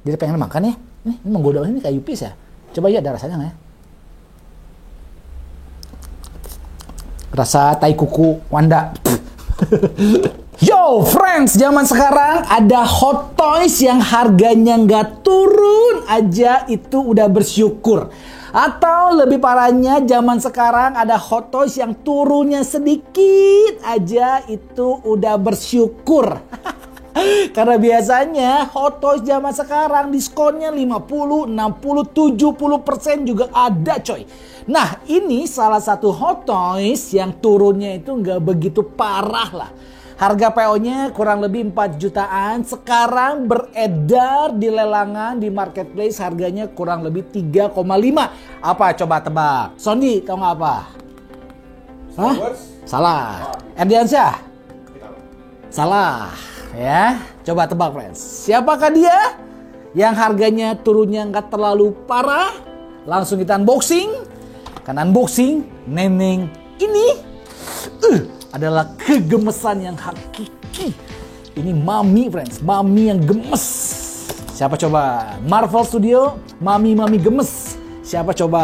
Jadi pengen makan ya. Ini menggoda ini kayak Yuppies ya. Coba ya, ada rasanya nggak ya? Rasa tai kuku Wanda. Yo friends, zaman sekarang ada hot toys yang harganya nggak turun aja itu udah bersyukur. Atau lebih parahnya, zaman sekarang ada hot toys yang turunnya sedikit aja itu udah bersyukur. Karena biasanya hot toys zaman sekarang diskonnya 50, 60, 70% juga ada coy. Nah ini salah satu hot toys yang turunnya itu nggak begitu parah lah. Harga PO-nya kurang lebih 4 jutaan. Sekarang beredar di lelangan di marketplace harganya kurang lebih 3,5. Apa coba tebak? Sondi tau nggak apa? Hah? Salah. Erdiansyah? Salah. Ya, coba tebak friends. Siapakah dia? Yang harganya turunnya nggak terlalu parah. Langsung kita unboxing. Karena unboxing Neneng ini adalah kegemesan yang hakiki. Ini mami friends, mami yang gemes. Siapa coba? Marvel Studio, mami gemes. Siapa coba?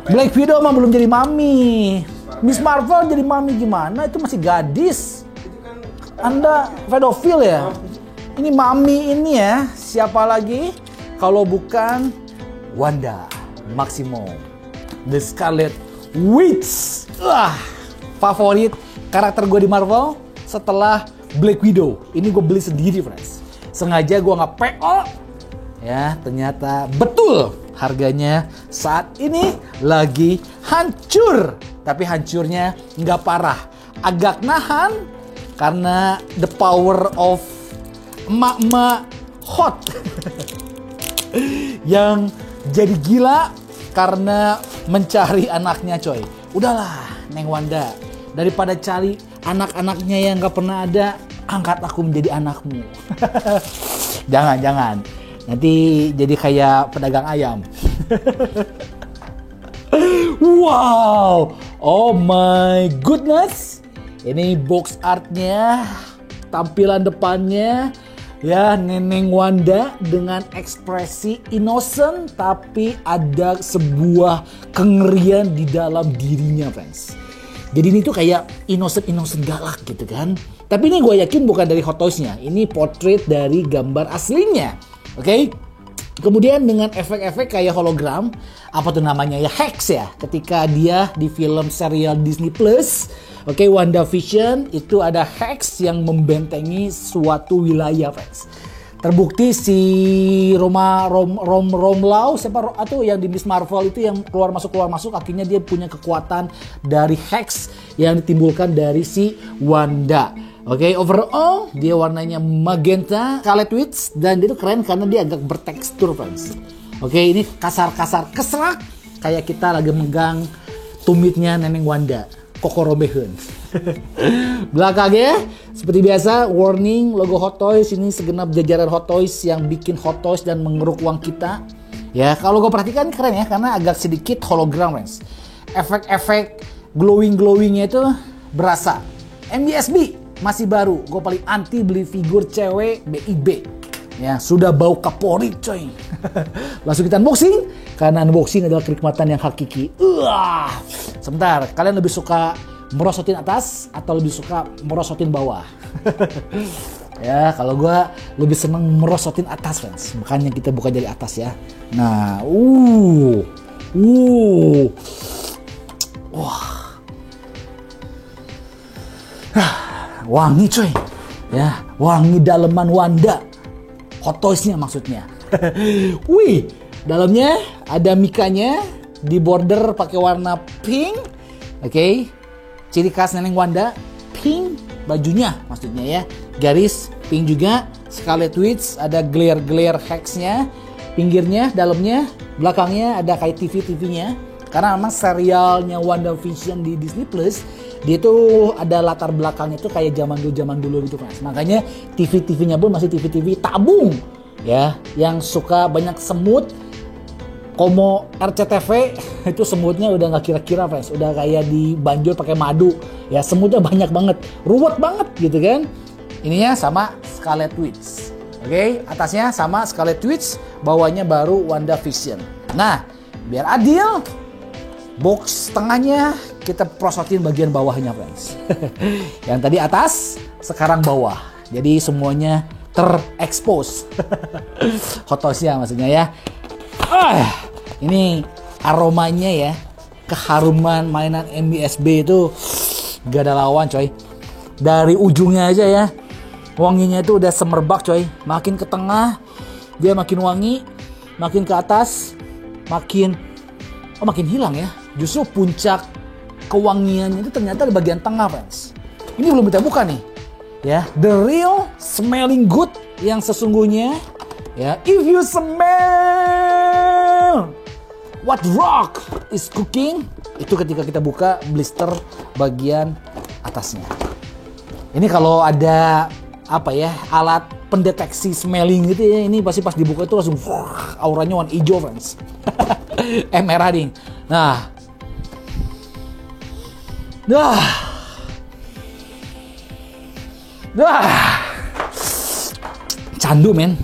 Black Widow mah belum jadi mami. Miss Marvel jadi mami gimana? Itu masih gadis. Anda pedofil ya? Ini mami ini ya. Siapa lagi? Kalau bukan Wanda Maximoff, The Scarlet Witch. Favorit karakter gue di Marvel setelah Black Widow. Ini gue beli sendiri friends. Sengaja gue nggak PO. Ya ternyata betul harganya saat ini lagi hancur. Tapi hancurnya nggak parah. Agak nahan karena the power of emak-emak hot. Yang jadi gila karena mencari anaknya coy. Udahlah Neng Wanda, daripada cari anak-anaknya yang gak pernah ada, angkat aku menjadi anakmu. Jangan. Nanti jadi kayak pedagang ayam. Wow, oh my goodness. Ini box artnya, tampilan depannya. Ya, Neneng Wanda dengan ekspresi innocent tapi ada sebuah kengerian di dalam dirinya, friends. Jadi ini tuh kayak innocent galak gitu kan. Tapi ini gue yakin bukan dari hot toys-nya. Ini portrait dari gambar aslinya. Oke? Kemudian dengan efek-efek kayak hologram, apa tuh namanya ya, Hex ya. Ketika dia di film serial Disney Plus, oke, WandaVision itu ada Hex yang membentengi suatu wilayah, friends. Terbukti si Romlau siapa atau yang di Miss Marvel itu yang keluar masuk akhirnya dia punya kekuatan dari Hex yang ditimbulkan dari si Wanda. Oke, overall dia warnanya magenta, Scarlet Witch, dan dia itu keren karena dia agak bertekstur, friends. Oke, ini kasar-kasar keserak kayak kita lagi megang tumitnya Neneng Wanda. Kokorobeheun. Belakangnya seperti biasa warning logo Hot Toys. Ini segenap jajaran Hot Toys yang bikin Hot Toys dan mengeruk uang kita. Ya, kalau gue perhatikan keren ya karena agak sedikit hologram, friends. Efek-efek glowingnya itu berasa. MBSB masih baru. Gue paling anti beli figur cewek BIB. Ya, sudah bau Kapolri coy. Langsung kita unboxing. Karena unboxing adalah kenikmatan yang hakiki. Sebentar, kalian lebih suka merosotin atas atau lebih suka merosotin bawah? Ya, kalau gue lebih seneng merosotin atas, friends. Makanya kita buka dari atas ya. Nah, wah, wangi coy. Ya, wangi daleman Wanda. Hot Toys-nya maksudnya. Wih, dalamnya ada mikanya di border pakai warna pink. Oke. Ciri khas Neneng Wanda, pink bajunya maksudnya ya. Garis pink juga. Scarlet Witch ada glare hex-nya. Pinggirnya, dalamnya, belakangnya ada kayak TV-nya. Karena memang serialnya WandaVision di Disney Plus, dia tuh ada latar belakangnya tuh kayak zaman dulu gitu kan. Makanya TV-nya pun masih TV tabung ya, yang suka banyak semut. Komo RCTV itu semutnya udah nggak kira-kira, friends. Udah kayak dibanjur pakai madu. Ya, semutnya banyak banget, ruwet banget gitu kan. Ininya sama Scarlet Witch. Oke, atasnya sama Scarlet Witch, bawahnya baru WandaVision. Nah, biar adil, box tengahnya kita prosotin bagian bawahnya, friends. Yang tadi atas, sekarang bawah. Jadi semuanya terekspos. Hot Toys-nya maksudnya ya. Ini aromanya ya, keharuman mainan MBSB itu gak ada lawan, coy. Dari ujungnya aja ya, wanginya itu udah semerbak, coy. Makin ke tengah dia makin wangi, makin ke atas makin hilang ya. Justru puncak kewangiannya itu ternyata di bagian tengah, friends. Ini belum kita buka nih. Ya, the real smelling good yang sesungguhnya ya. If you smell what rock is cooking, itu ketika kita buka blister bagian atasnya. Ini kalau ada apa ya, alat pendeteksi smelling gitu ya, ini pasti pas dibuka itu langsung auranya warna hijau, friends. Merah nih. Nah, candu, men.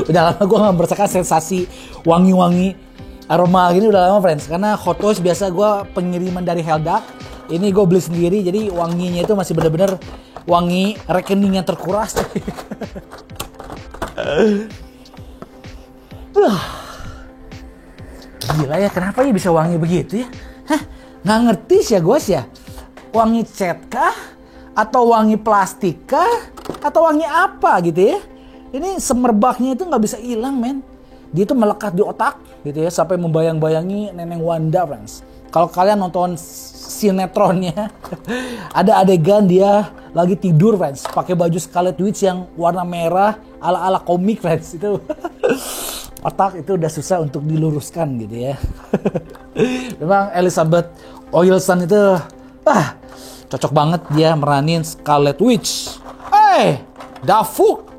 Udah lama gue gak merasakan sensasi wangi-wangi aroma gini, udah lama, friends. Karena Hot Toys biasa gue pengiriman dari Heldak. Ini gue beli sendiri, jadi wanginya itu masih bener-bener wangi rekening yang terkuras. Gila ya, kenapa ya bisa wangi begitu ya? Nggak ngerti sih ya, guys ya. Wangi cat kah? Atau wangi plastik kah? Atau wangi apa gitu ya? Ini semerbaknya itu nggak bisa hilang, men. Dia itu melekat di otak gitu ya, sampai membayang-bayangi Neneng Wanda, friends. Kalau kalian nonton sinetronnya, ada adegan dia lagi tidur, friends, pakai baju Scarlet Witch yang warna merah ala-ala komik, friends. Itu otak itu udah susah untuk diluruskan gitu ya. Memang Elizabeth Olsen itu cocok banget dia meranin Scarlet Witch. Dafuk.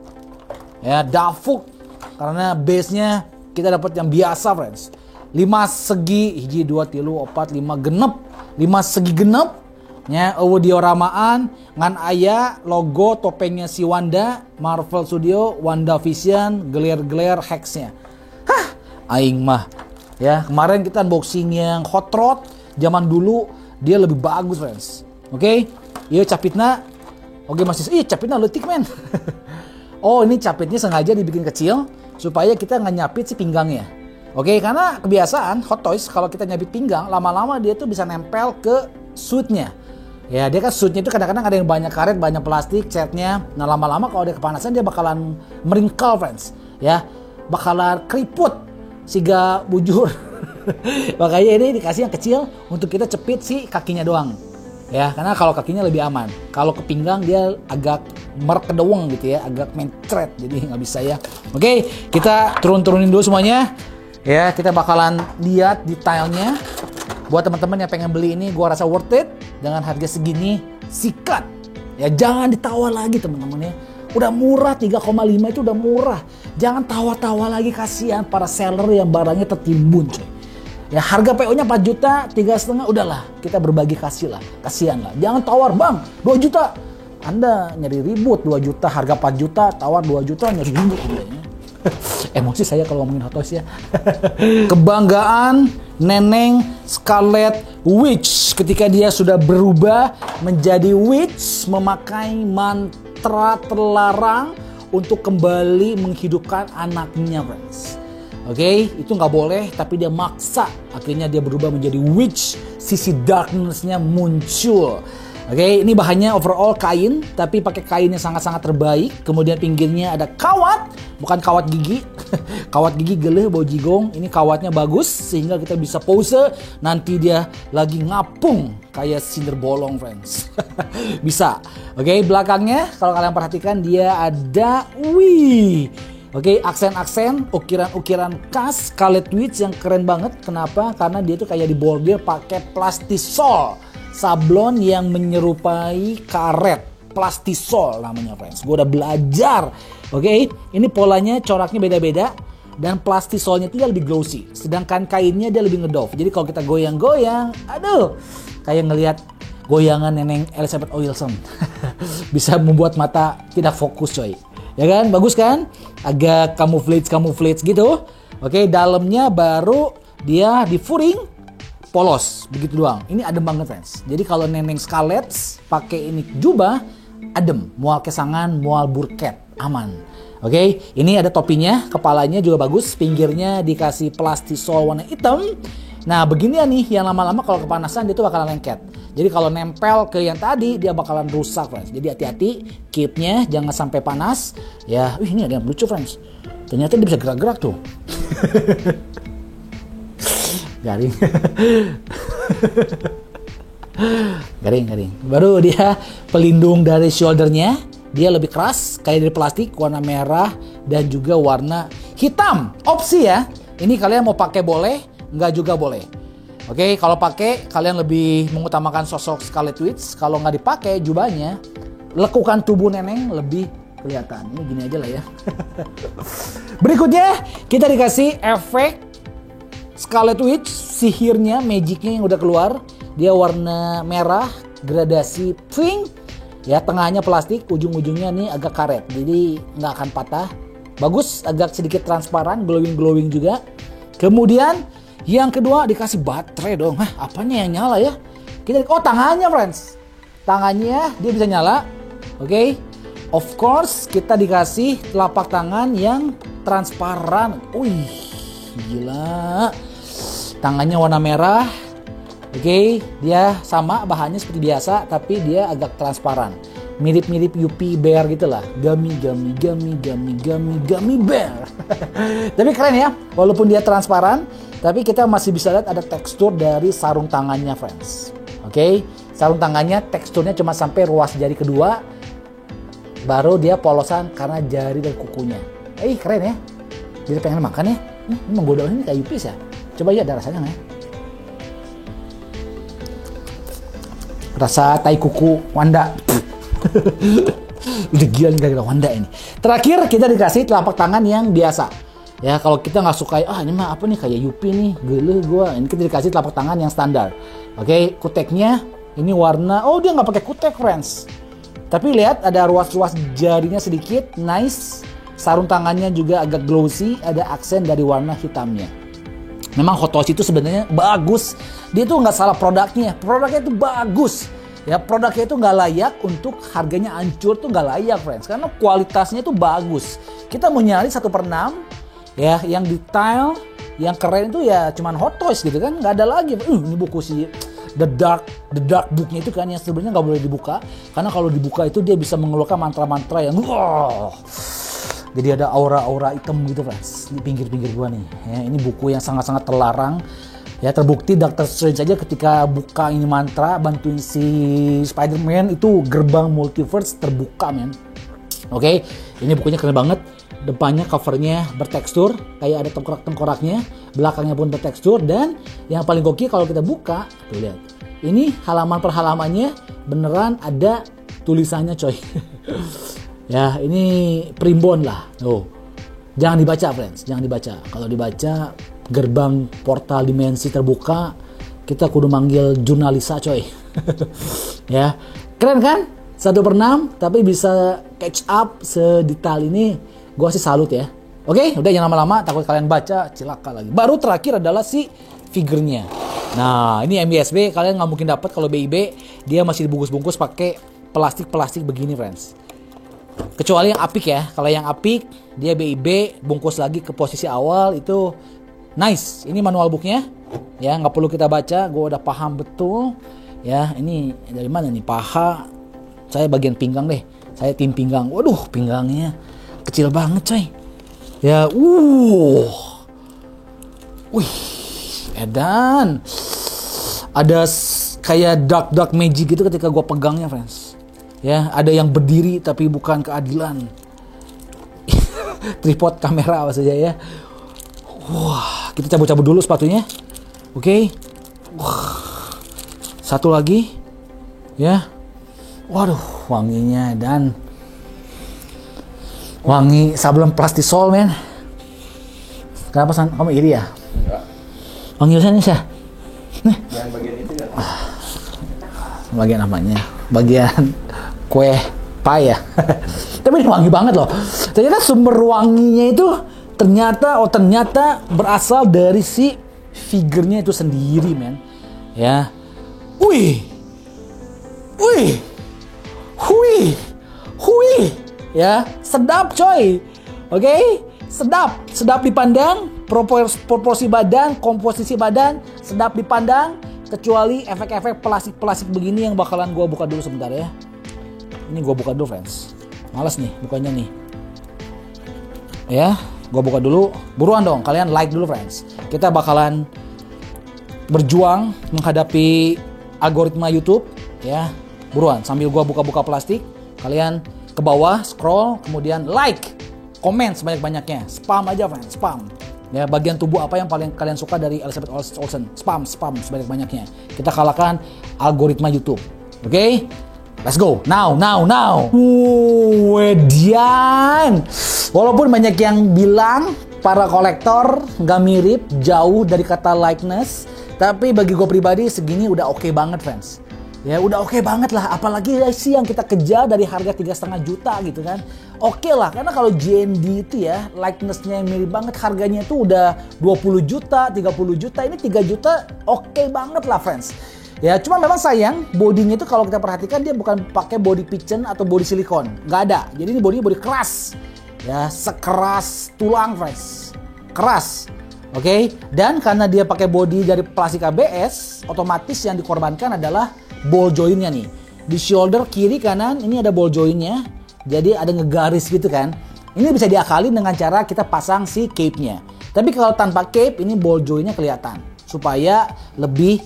Ya, Dafuk. Karena base-nya kita dapat yang biasa, friends. 5 segi, 1, 2, 3, 4, 5 genep. 5 segi genep. Ya, dioramaan ngan aya logo topengnya si Wanda, Marvel Studio, WandaVision, gelir-gelir hex-nya. Aing mah. Ya, kemarin kita unboxing yang Hot Rod zaman dulu, dia lebih bagus, friends. Oke. Iya capitna. Oke, masih capitna leutik, men. Oh, ini capitnya sengaja dibikin kecil supaya kita nggak nyapit si pinggangnya. Oke, karena kebiasaan Hot Toys kalau kita nyapit pinggang, lama-lama dia tuh bisa nempel ke suitnya. Ya, dia kan suitnya itu kadang-kadang ada yang banyak karet, banyak plastik, catnya. Nah, lama-lama kalau dia kepanasan dia bakalan meringkal, friends. Ya, bakalan keriput siga bujur. Makanya ini dikasih yang kecil untuk kita cepit si kakinya doang. Ya, karena kalau kakinya lebih aman. Kalau ke pinggang dia agak merkedeweng gitu ya, agak mencret, jadi nggak bisa ya. Oke, kita turunin dulu semuanya. Ya, kita bakalan lihat detailnya. Buat teman-teman yang pengen beli ini, gua rasa worth it. Dengan harga segini, sikat. Ya, jangan ditawar lagi, teman-teman ya. Udah murah, 3,5 itu udah murah. Jangan tawa-tawa lagi, kasihan para seller yang barangnya tertimbun, coy. Ya, harga PO-nya 4 juta, 3,5, udahlah. Kita berbagi kasih lah, kasihan lah. Jangan tawar, bang, 2 juta. Anda nyari ribut, 2 juta, harga 4 juta, tawar 2 juta, nyari ribut. Emosi saya kalau ngomongin Hot Toys ya. Kebanggaan Neneng Scarlet Witch ketika dia sudah berubah menjadi witch, memakai mantra terlarang untuk kembali menghidupkan anaknya, friends. Oke, itu nggak boleh, tapi dia maksa. Akhirnya dia berubah menjadi witch, sisi darkness-nya muncul. Oke, ini bahannya overall kain, tapi pakai kain yang sangat-sangat terbaik. Kemudian pinggirnya ada kawat, bukan kawat gigi. Kawat gigi geleh bau jigong, ini kawatnya bagus sehingga kita bisa pose nanti dia lagi ngapung kayak cinder bolong, friends. Bisa. Oke, belakangnya kalau kalian perhatikan dia ada Oke, aksen-aksen, ukiran-ukiran khas Scarlet Witch yang keren banget. Kenapa? Karena dia tuh kayak dibordir pakai plastisol. Sablon yang menyerupai karet. Plastisol namanya, friends. Gue udah belajar. Oke, ini polanya, coraknya beda-beda. Dan plastisolnya itu dia lebih glossy. Sedangkan kainnya dia lebih ngedove. Jadi kalau kita goyang-goyang, aduh, kayak ngelihat goyangan Neneng Elizabeth Olsen. Bisa membuat mata tidak fokus, coy. Ya kan? Bagus kan? Agak camouflage gitu. Oke, dalamnya baru dia di furing polos, begitu doang. Ini adem banget, friends. Jadi kalau Neneng Scarlett pakai ini jubah, adem, mual kesangan, mual burket, aman. Oke, ini ada topinya, kepalanya juga bagus, pinggirnya dikasih plastisol warna hitam. Nah, beginian nih yang lama-lama kalau kepanasan dia tuh bakalan lengket. Jadi kalau nempel ke yang tadi dia bakalan rusak, friends. Jadi hati-hati, keepnya jangan sampai panas. Ya, ini ada yang lucu, friends. Ternyata dia bisa gerak-gerak tuh. Garing. Garing. Baru dia pelindung dari shouldernya, dia lebih keras kayak dari plastik, warna merah dan juga warna hitam. Opsi ya. Ini kalian mau pakai boleh, nggak juga boleh. Oke, kalau pakai kalian lebih mengutamakan sosok Scarlet Witch. Kalau nggak dipakai jubahnya, lekukan tubuh Neneng lebih kelihatan. Ini gini aja lah ya. Berikutnya kita dikasih efek Scarlet Witch, sihirnya, magicnya yang udah keluar. Dia warna merah, gradasi pink. Ya, tengahnya plastik, ujung-ujungnya nih agak karet. Jadi nggak akan patah. Bagus, agak sedikit transparan, glowing juga. Kemudian yang kedua dikasih baterai dong. Apanya yang nyala ya? Tangannya, friends. Tangannya dia bisa nyala. Oke. Of course, kita dikasih telapak tangan yang transparan. Wih, gila. Tangannya warna merah. Oke, dia sama bahannya seperti biasa, tapi dia agak transparan. Mirip-mirip Yupi Bear gitu lah. Gummy bear. Tapi keren ya, walaupun dia transparan, tapi kita masih bisa lihat ada tekstur dari sarung tangannya, friends. Oke, sarung tangannya teksturnya cuma sampai ruas jari kedua, baru dia polosan karena jari dan kukunya. Keren ya. Jadi pengen makan ya. Ini menggoda ini kayak Yupis ya. Coba ya, ada rasanya nggak ya? Rasa tai kuku Wanda. Udah gila nih gara-gara Wanda ini. Terakhir kita dikasih telapak tangan yang biasa. Ya, kalau kita nggak suka, ini mah apa nih kayak Yupi nih, gele gua. Ini kita dikasih telapak tangan yang standar. Oke, kuteknya ini warna, dia nggak pakai kutek, friends. Tapi lihat ada ruas-ruas jarinya sedikit, nice. Sarung tangannya juga agak glossy, ada aksen dari warna hitamnya. Memang Hot Toys itu sebenarnya bagus. Dia tuh nggak salah produknya itu bagus. Ya, produknya itu nggak layak untuk harganya hancur tuh nggak layak, friends. Karena kualitasnya itu bagus. Kita mau nyari 1/6 ya, yang detail, yang keren itu ya cuman Hot Toys gitu kan. Nggak ada lagi. Ini buku si The Dark Book-nya itu kan yang sebenarnya nggak boleh dibuka. Karena kalau dibuka itu dia bisa mengeluarkan mantra-mantra yang jadi ada aura-aura hitam gitu, friends, di pinggir-pinggir gua nih. Ya, ini buku yang sangat-sangat terlarang. Ya, terbukti Doctor Strange aja ketika buka ini mantra bantuin si Spider-Man itu gerbang multiverse terbuka, men. Oke, ini bukunya keren banget. Depannya covernya bertekstur, kayak ada tengkorak-tengkoraknya. Belakangnya pun bertekstur, dan yang paling gokil kalau kita buka, tuh lihat. Ini halaman per halamannya beneran ada tulisannya, coy. Ya, ini primbon lah. Jangan dibaca, friends, jangan dibaca. Kalau dibaca gerbang portal dimensi terbuka, kita kudu manggil jurnalisa, coy. Ya, keren kan? 1/6 tapi bisa catch up sedetail ini, gua sih salut ya. Oke, udah jangan lama-lama, takut kalian baca cilaka lagi. Baru terakhir adalah si figurnya. Nah, ini MBSB, kalian nggak mungkin dapat kalau BIB, dia masih dibungkus-bungkus pakai plastik begini, friends. Kecuali yang apik ya. Kalau yang apik dia BIB bungkus lagi ke posisi awal, itu nice. Ini manual booknya ya, nggak perlu kita baca, gue udah paham betul ya. Ini dari mana nih? Paha, saya bagian pinggang deh, saya tim pinggang. Waduh, pinggangnya kecil banget, coy ya. Edan ada kayak dark magic gitu ketika gue pegangnya, friends. Ya, ada yang berdiri tapi bukan keadilan. Tripod kamera saja ya. Wah, kita cabut-cabut dulu sepatunya. Oke. Satu lagi. Ya. Waduh, wanginya dan wangi sablon plastisol, men. Kenapa kamu iri ya? Enggak. Wangi sana sih. Nih. Yang bagian itu ya. Bagian apanya? Bagian kue pie ya. Tapi tapi ini wangi banget loh. Ternyata sumber wanginya itu ternyata berasal dari si figurnya itu sendiri, men. Ya. Wih. Ya, sedap coy. Oke? Sedap dipandang, proporsi badan, komposisi badan sedap dipandang, kecuali efek-efek plastik begini yang bakalan gua buka dulu sebentar ya. Ini gua buka dulu, friends. Males nih bukanya nih. Ya, gua buka dulu. Buruan dong, kalian like dulu, friends. Kita bakalan berjuang menghadapi algoritma YouTube ya. Buruan, sambil gua buka-buka plastik, kalian ke bawah scroll, kemudian like, komen sebanyak-banyaknya, spam aja, friends, spam. Ya, bagian tubuh apa yang paling kalian suka dari Elizabeth Olsen? Spam sebanyak-banyaknya. Kita kalahkan algoritma YouTube. Oke? Let's go. Now. Wedian. Walaupun banyak yang bilang para kolektor nggak mirip, jauh dari kata likeness, tapi bagi gue pribadi segini udah oke banget, friends. Ya udah oke banget lah, apalagi sih yang kita kejar dari harga 3,5 juta gitu kan. Oke lah, karena kalau JND itu ya likenessnya yang mirip banget, harganya itu udah 20 juta, 30 juta, ini 3 juta oke banget lah, friends. Ya cuma memang sayang bodinya itu kalau kita perhatikan dia bukan pakai body piston atau body silikon, nggak ada. Jadi ini body keras, ya sekeras tulang, friends, keras. Oke, dan karena dia pakai body dari plastik ABS, otomatis yang dikorbankan adalah ball jointnya nih. Di shoulder kiri kanan ini ada ball jointnya, jadi ada ngegaris gitu kan. Ini bisa diakalin dengan cara kita pasang si cape-nya. Tapi kalau tanpa cape ini ball jointnya kelihatan supaya lebih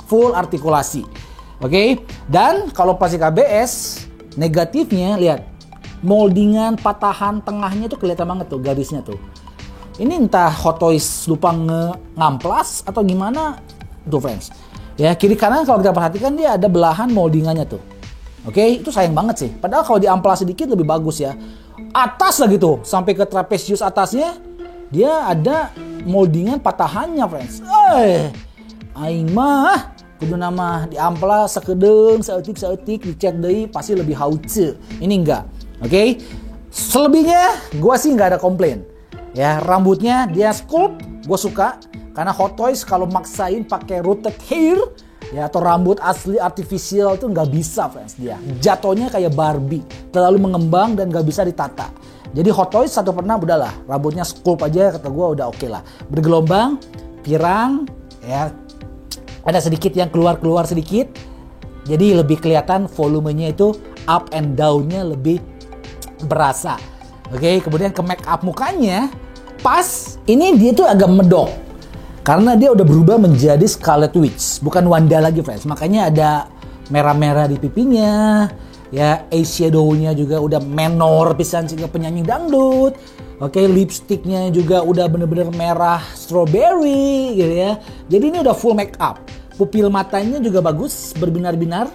full artikulasi. Oke, dan kalau plastik ABS negatifnya lihat moldingan patahan tengahnya tuh kelihatan banget tuh garisnya tuh. Ini entah Hot Toys lupa ngamplas atau gimana tuh, friends. Ya kiri kanan kalau kita perhatikan dia ada belahan moldingannya tuh. Oke, itu sayang banget sih. Padahal kalau diamplas sedikit lebih bagus ya. Atas lagi tuh sampai ke trapezius atasnya dia ada moldingan patahannya, friends. Aing mah kudu nama diamplas sakedeung saeutik dicek deui pasti lebih hauce. Ini enggak. Oke. Selebihnya gua sih enggak ada komplain. Ya, rambutnya dia sculpt, gue suka. Karena Hot Toys kalau maksain pakai rooted hair ya atau rambut asli artificial itu nggak bisa, friends. Dia jatuhnya kayak Barbie, terlalu mengembang dan nggak bisa ditata. Jadi Hot Toys 1/6 udahlah, rambutnya sculpt aja kata gue udah oke lah. Bergelombang, pirang, ya ada sedikit yang keluar sedikit. Jadi lebih kelihatan volumenya itu up and down-nya lebih berasa. Oke, kemudian ke make up mukanya pas, ini dia tuh agak medok. Karena dia udah berubah menjadi Scarlet Witch, bukan Wanda lagi, friends. Makanya ada merah-merah di pipinya, ya eyeshadow-nya juga udah menor pisan sehingga penyanyi dangdut. Oke, lipsticknya juga udah bener-bener merah strawberry gitu ya. Jadi ini udah full make up. Pupil matanya juga bagus, berbinar-binar.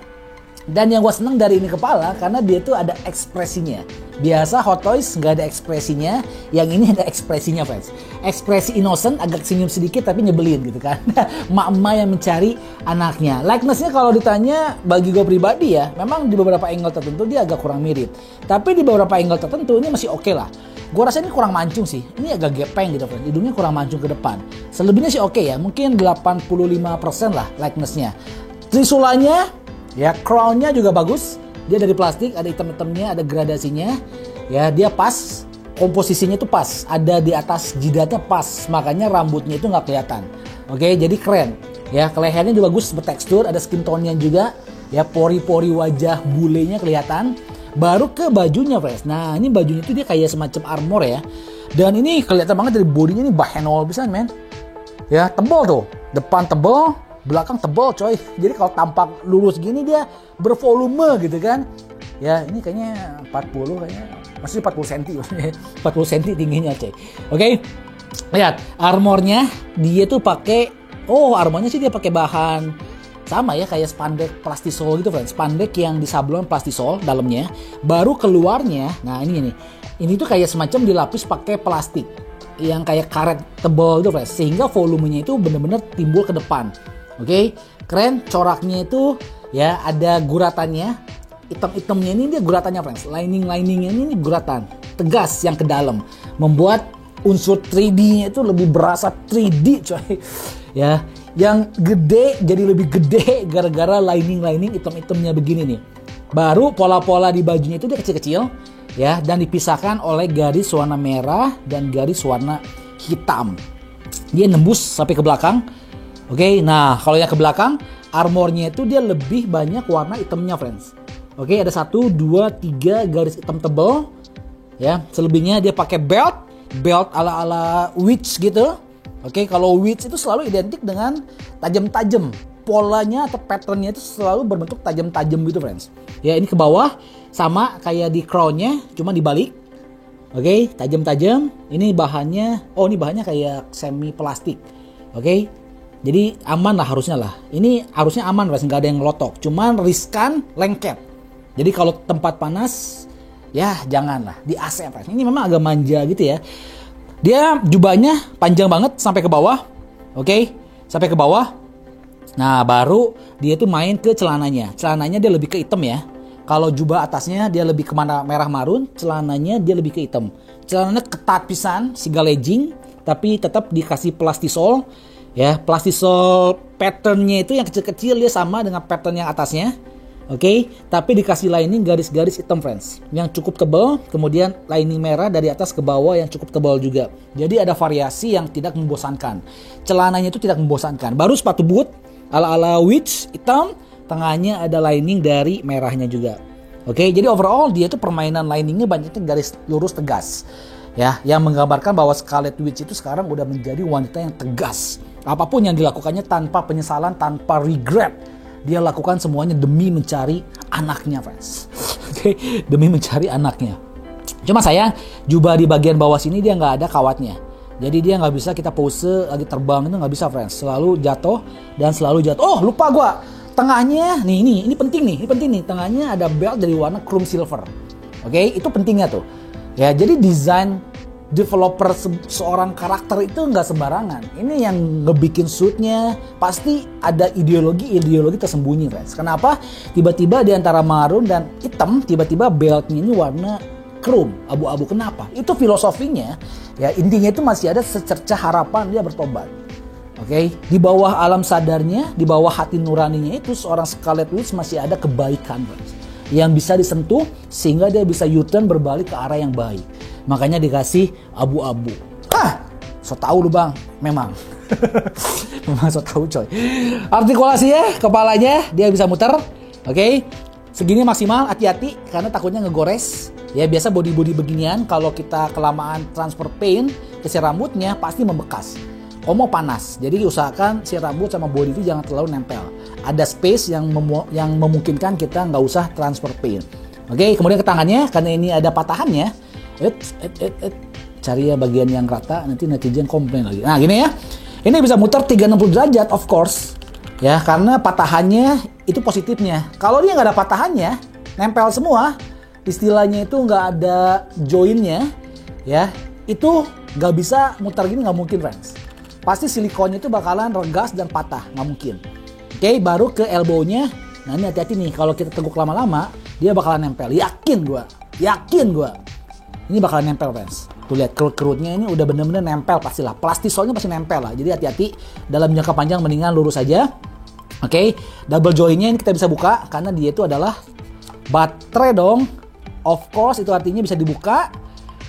Dan yang gue seneng dari ini kepala karena dia tuh ada ekspresinya. Biasa Hot Toys nggak ada ekspresinya, yang ini ada ekspresinya, friends. Ekspresi innocent, agak senyum sedikit tapi nyebelin gitu kan. Mak-emak yang mencari anaknya. Likenessnya kalau ditanya bagi gue pribadi ya, memang di beberapa angle tertentu dia agak kurang mirip. Tapi di beberapa angle tertentu ini masih oke lah. Gue rasa ini kurang mancung sih. Ini agak gepeng gitu, friends. Hidungnya kurang mancung ke depan. Selebihnya sih oke ya, mungkin 85% lah likenessnya. Trisulanya, ya crown-nya juga bagus. Dia dari plastik, ada hitam-hitamnya, ada gradasinya. Ya, dia pas. Komposisinya itu pas. Ada di atas jidatnya pas. Makanya rambutnya itu nggak kelihatan. Oke, jadi keren. Ya, lehernya juga bagus, bertekstur, ada skin tone-nya juga. Ya, pori-pori wajah bulenya kelihatan. Baru ke bajunya, friends. Nah, ini bajunya itu dia kayak semacam armor ya. Dan ini kelihatan banget dari bodinya ini bahenol bisa, men. Ya, tebal tuh. Depan tebal, belakang tebal, coy. Jadi kalau tampak lurus gini dia bervolume gitu kan. Ya, ini kayaknya 40 kayaknya. Masih 40 cm. 40 cm tingginya, coy. Oke. Lihat, armornya dia tuh pakai armornya sih dia pakai bahan sama ya kayak spandek plastisol gitu, friends. Spandek yang disablon plastisol dalamnya. Baru keluarnya, nah ini nih. Ini tuh kayak semacam dilapis pakai plastik yang kayak karet tebal gitu, friends. Sehingga volumenya itu benar-benar timbul ke depan. Oke, keren. Coraknya itu ya ada guratannya. hitam-hitamnya ini dia guratannya friends. Lining-liningnya ini guratan tegas yang ke dalam, membuat unsur 3D-nya itu lebih berasa 3D coy. Ya, yang gede jadi lebih gede gara-gara lining hitam-hitamnya begini nih. Baru pola-pola di bajunya itu dia kecil-kecil ya, dan dipisahkan oleh garis warna merah dan garis warna hitam. Dia nembus sampai ke belakang. Oke, nah kalau yang ke belakang armornya itu dia lebih banyak warna hitamnya friends. Oke, ada 1, 2, 3 garis hitam tebal. Ya, selebihnya dia pakai belt ala-ala witch gitu. Oke, kalau witch itu selalu identik dengan tajam-tajam. Polanya atau patternnya itu selalu berbentuk tajam-tajam gitu friends. Ya, ini ke bawah sama kayak di crownnya, cuma dibalik. Oke, tajam-tajam. Ini bahannya, ini bahannya kayak semi plastik. Oke, jadi aman lah harusnya lah. Ini harusnya aman friends, nggak ada yang ngelotok. Cuman riskan lengket. Jadi kalau tempat panas, ya janganlah di AC friends. Ini memang agak manja gitu ya. Dia jubahnya panjang banget sampai ke bawah. Oke, sampai ke bawah. Nah, baru dia tuh main ke celananya. Celananya dia lebih ke hitam ya. Kalau jubah atasnya dia lebih kemana merah marun, celananya dia lebih ke hitam. Celananya ketat pisan, siga legging, tapi tetap dikasih plastisol. Ya, plastisol patternnya itu yang kecil-kecil dia sama dengan pattern yang atasnya. Oke, tapi dikasih lining garis-garis hitam friends, yang cukup tebal, kemudian lining merah dari atas ke bawah yang cukup tebal juga. Jadi ada variasi yang tidak membosankan. Celananya itu tidak membosankan. Baru sepatu boot ala-ala witch hitam, tengahnya ada lining dari merahnya juga. Oke, jadi overall dia itu permainan liningnya banyaknya garis lurus tegas. Ya, yang menggambarkan bahwa Scarlet Witch itu sekarang udah menjadi wanita yang tegas. Apapun yang dilakukannya tanpa penyesalan, tanpa regret. Dia lakukan semuanya demi mencari anaknya, friends. Oke, demi mencari anaknya. Cuma sayang, jubah di bagian bawah sini dia nggak ada kawatnya. Jadi dia nggak bisa kita pose lagi terbang itu nggak bisa, friends. Selalu jatuh dan selalu jatuh. Oh, lupa gua. Tengahnya, ini penting nih. Tengahnya ada belt dari warna chrome silver. Oke, itu pentingnya tuh. Ya, jadi desain developer seorang karakter itu nggak sembarangan. Ini yang ngebikin suitnya pasti ada ideologi tersembunyi, friends. Kenapa? Tiba-tiba di antara marun dan hitam, tiba-tiba beltnya ini warna chrome, abu-abu. Kenapa? Itu filosofinya. Ya, intinya itu masih ada secercah harapan dia bertobat. Oke, di bawah alam sadarnya, di bawah hati nuraninya itu seorang Scarlet Witch masih ada kebaikan, friends, yang bisa disentuh sehingga dia bisa U-turn berbalik ke arah yang baik. Makanya dikasih abu-abu. So tahu lu bang, memang. Memang so tahu coy. Artikulasinya, kepalanya dia bisa muter. Oke, segini maksimal, hati-hati karena takutnya ngegores. Ya biasa body beginian kalau kita kelamaan transfer paint ke si rambutnya pasti membekas. Mau panas, jadi usahakan si rambut sama body itu jangan terlalu nempel. Ada space yang memungkinkan kita nggak usah transfer paint. Oke, kemudian ke tangannya karena ini ada patahannya. Cari ya bagian yang rata, nanti netizen komplain lagi. Nah gini ya, ini bisa muter 360 derajat of course. Ya karena patahannya itu positifnya. Kalau dia nggak ada patahannya, nempel semua, istilahnya itu nggak ada joinnya, ya itu nggak bisa muter gini, nggak mungkin friends. Pasti silikonnya itu bakalan regas dan patah, nggak mungkin. Oke, baru ke elbow-nya. Nah ini hati-hati nih, kalau kita teguk lama-lama, dia bakalan nempel. Yakin gua. Ini bakalan nempel, friends. Tuh lihat kerut-kerutnya ini udah bener-bener nempel pastilah. Plastisolnya pasti nempel lah. Jadi hati-hati dalam jangka panjang mendingan lurus aja. Oke, double joinnya ini kita bisa buka karena dia itu adalah baterai dong. Of course itu artinya bisa dibuka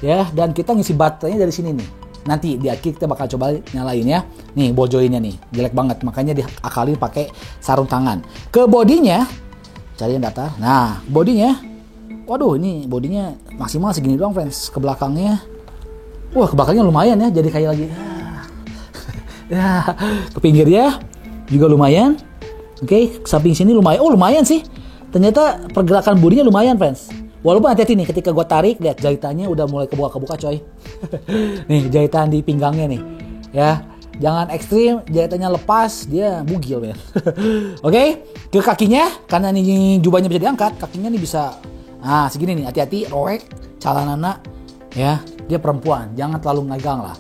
ya, dan kita ngisi baterainya dari sini nih. Nanti di akhir kita bakal coba nyalain ya. Nih ball joinnya nih, jelek banget. Makanya diakalin pakai sarung tangan. Ke bodinya, cari yang datar. Nah, bodinya. Waduh, ini bodinya maksimal segini doang, friends. Ke belakangnya. Wah, ke belakangnya lumayan ya. Jadi kayak lagi. Ya, ke pinggirnya juga lumayan. Oke, samping sini lumayan. Oh, lumayan sih. Ternyata pergerakan bodinya lumayan, friends. Walaupun hati-hati nih ketika gue tarik, lihat jahitannya udah mulai kebuka-kebuka, coy. Nih, jahitan di pinggangnya nih. Ya, jangan ekstrim, jahitannya lepas, dia bugil, men. Oke, ke kakinya, karena ini jubahnya bisa diangkat, kakinya nih bisa. Nah, segini nih, hati-hati, roek, calanana, ya, dia perempuan, jangan terlalu ngegang lah.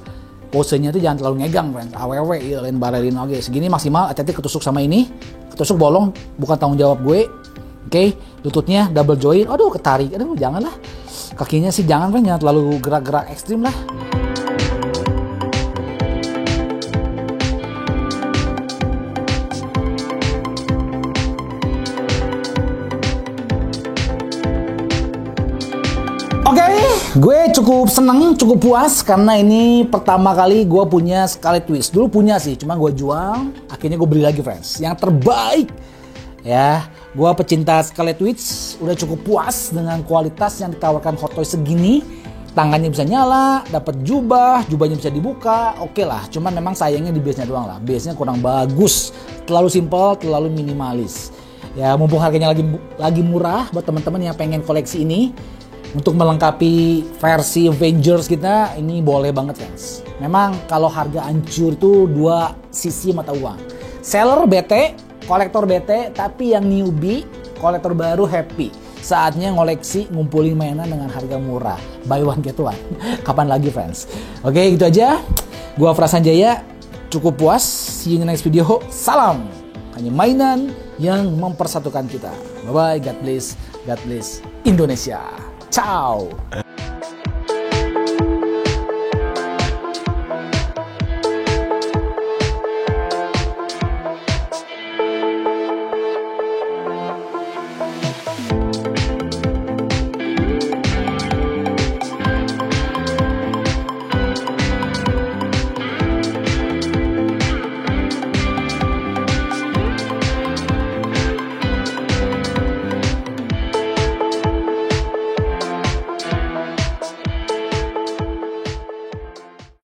Posenya tuh jangan terlalu ngegang, friends. Awewe, lain barelin oke. Segini maksimal, hati-hati ketusuk sama ini, ketusuk bolong, bukan tanggung jawab gue. Oke, lututnya double joint. Aduh, ketarik. Aduh, janganlah. Kakinya sih jangan terlalu gerak-gerak ekstrim lah. Oke, gue cukup seneng, cukup puas karena ini pertama kali gue punya Scarlett Witch. Dulu punya sih, cuma gue jual. Akhirnya gue beli lagi, friends. Yang terbaik. Ya, gue pecinta Scarlett Witch. Udah cukup puas dengan kualitas yang ditawarkan Hot Toys segini. Tangannya bisa nyala, dapat jubahnya bisa dibuka. Oke lah, cuman memang sayangnya di base-nya doang lah. Base-nya kurang bagus, terlalu simple, terlalu minimalis. Ya, mumpung harganya lagi murah buat teman-teman yang pengen koleksi ini. Untuk melengkapi versi Avengers kita, ini boleh banget, guys. Memang kalau harga hancur itu dua sisi mata uang. Seller bete, kolektor bete, tapi yang newbie, kolektor baru happy. Saatnya ngoleksi, ngumpulin mainan dengan harga murah. Buy one get one. Kapan lagi, friends? Oke, gitu aja. Gua Frasan Jaya, cukup puas. See you in the next video. Salam. Hanya mainan yang mempersatukan kita. Bye-bye. God bless. God bless Indonesia. Ciao.